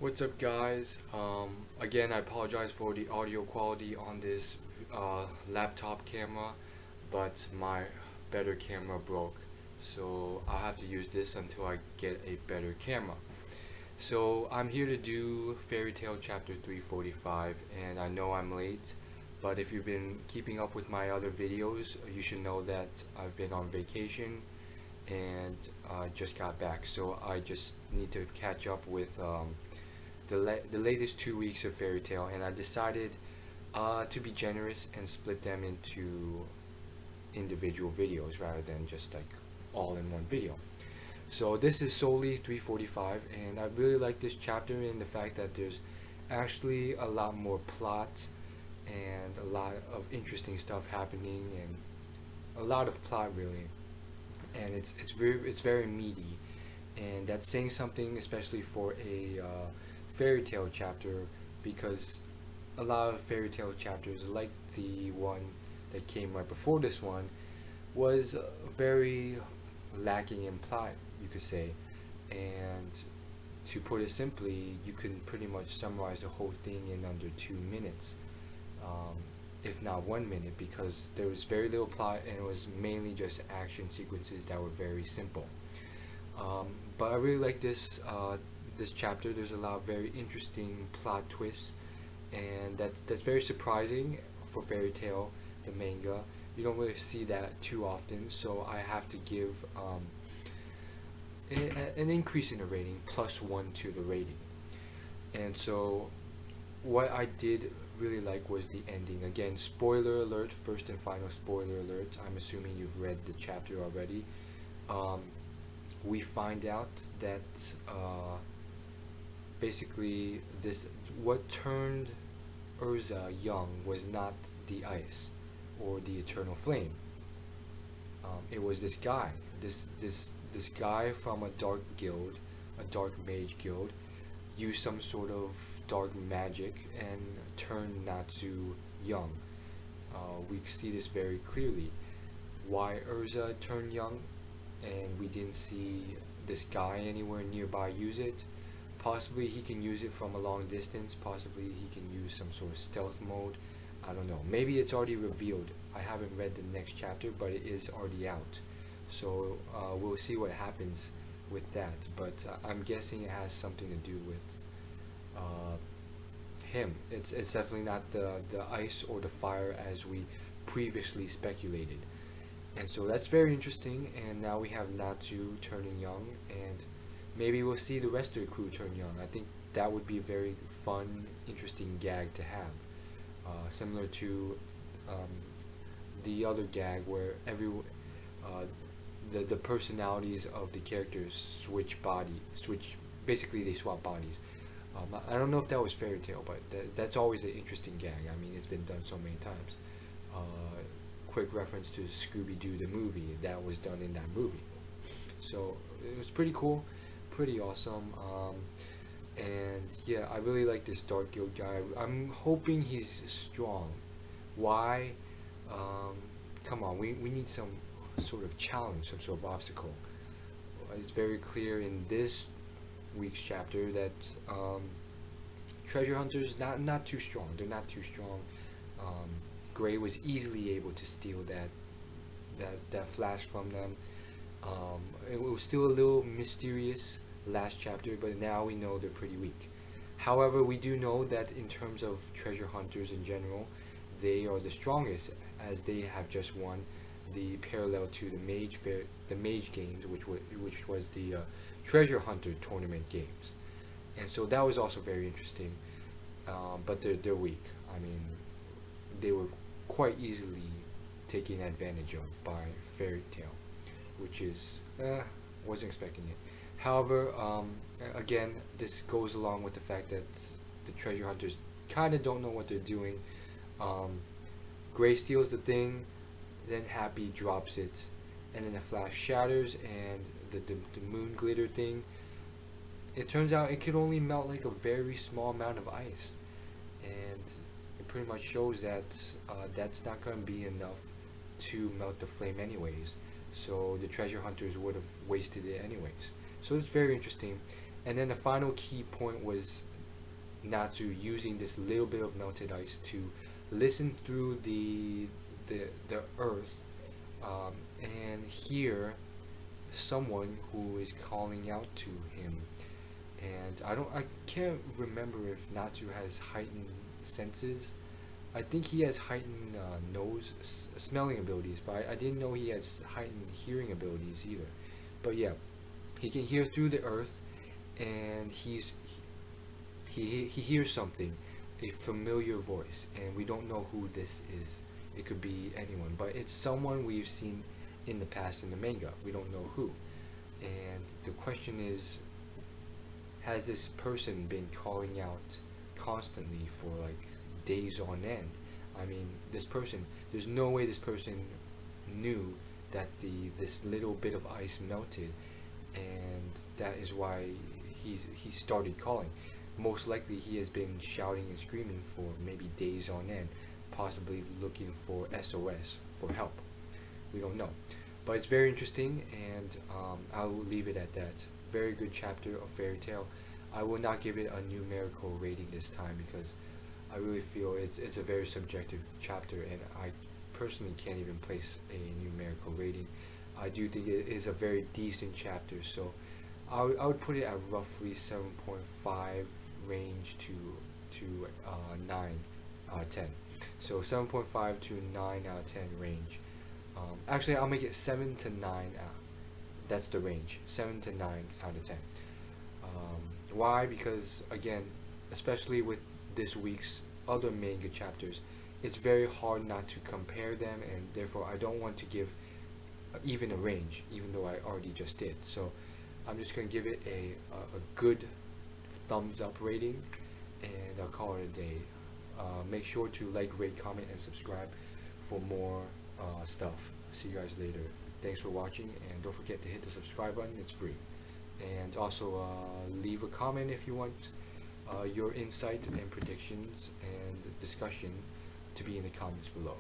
What's up, guys? Again, I apologize for the audio quality on this laptop camera, but my better camera broke, so I'll have to use this until I get a better camera. So I'm here to do Fairy Tale Chapter 345, and I know I'm late, but if you've been keeping up with my other videos, you should know that I've been on vacation and just got back, so I just need to catch up with the latest 2 weeks of Fairy Tale, and I decided to be generous and split them into individual videos rather than just like all in one video. So this is solely 345, and I really like this chapter in the fact that there's actually a lot more plot and a lot of interesting stuff happening and a lot of plot really, and it's very meaty, and that's saying something, especially for a fairy tale chapter, because a lot of fairy tale chapters, like the one that came right before this one, was very lacking in plot, you could say. And to put it simply, you can pretty much summarize the whole thing in under 2 minutes, um, if not 1 minute, because there was very little plot and it was mainly just action sequences that were very simple. But I really like this chapter. There's a lot of very interesting plot twists, and that's very surprising for Fairy Tale, the manga. You don't really see that too often, so I have to give an increase in the rating, +1 to the rating. And so, what I did really like was the ending. Again, spoiler alert, first and final spoiler alert. I'm assuming you've read the chapter already. Um, we find out that basically this what turned Urza young was not the ice or the eternal flame. It was this guy, this guy from a dark guild, a dark mage guild, used some sort of dark magic and turned Natsu young. We see this very clearly. Why Urza turned young, and we didn't see this guy anywhere nearby use it. Possibly he can use it from a long distance. Possibly he can use some sort of stealth mode. I don't know. Maybe it's already revealed. I haven't read the next chapter, but it is already out. So we'll see what happens with that. But I'm guessing it has something to do with him. It's definitely not the ice or the fire as we previously speculated. And so that's very interesting. And now we have Natsu turning young, and maybe we'll see the rest of the crew turn young. I think that would be a very fun, interesting gag to have. Similar to the other gag where the personalities of the characters switch, basically they swap bodies. I don't know if that was Fairy Tale, but that's always an interesting gag. I mean, it's been done so many times. Quick reference to Scooby-Doo the movie, that was done in that movie. So it was pretty cool, pretty awesome. And yeah, I really like this Dark Guild guy. I'm hoping he's strong. Why? Come on, we need some sort of challenge, some sort of obstacle. It's very clear in this week's chapter that treasure hunters not too strong. They're not too strong. Gray was easily able to steal that flash from them. It was still a little mysterious last chapter, but now we know they're pretty weak. However, we do know that in terms of treasure hunters in general, they are the strongest, as they have just won the parallel to the mage games, which was the treasure hunter tournament games. And so that was also very interesting. But they're weak. I mean, they were quite easily taken advantage of by Fairy Tale, which is wasn't expecting it. However, again, this goes along with the fact that the treasure hunters kind of don't know what they're doing. Gray steals the thing, then Happy drops it, and then the flash shatters, and the moon glitter thing, it turns out it could only melt like a very small amount of ice, and it pretty much shows that that's not going to be enough to melt the flame anyways. So the treasure hunters would have wasted it anyways. So it's very interesting. And then the final key point was Natsu using this little bit of melted ice to listen through the earth, and hear someone who is calling out to him. And I can't remember if Natsu has heightened senses. I think he has heightened smelling abilities, but I didn't know he has heightened hearing abilities either. But yeah, he can hear through the earth, and he hears something, a familiar voice, and we don't know who this is. It could be anyone, but it's someone we've seen in the past in the manga. We don't know who. And the question is, has this person been calling out constantly for like days on end? I mean, this person, there's no way this person knew that this little bit of ice melted, and that is why he started calling. Most likely he has been shouting and screaming for maybe days on end, possibly looking for SOS, for help. We don't know. But it's very interesting, and I will leave it at that. Very good chapter of Fairy Tail. I will not give it a numerical rating this time because I really feel it's a very subjective chapter, and I personally can't even place a numerical rating. I do think it is a very decent chapter, so I would put it at roughly 7.5 range to 9 out of 10. So 7.5 to 9 out of 10 range. Actually, I'll make it 7 to 9 out. That's the range. 7 to 9 out of 10. Why? Because again, especially with this week's other manga chapters, it's very hard not to compare them, and therefore I don't want to give even a range, even though I already just did. So I'm just going to give it a good thumbs up rating, and I'll call it a day. Make sure to like, rate, comment, and subscribe for more stuff. See you guys later. Thanks for watching, and don't forget to hit the subscribe button. It's free. And also leave a comment if you want your insight and predictions and discussion to be in the comments below.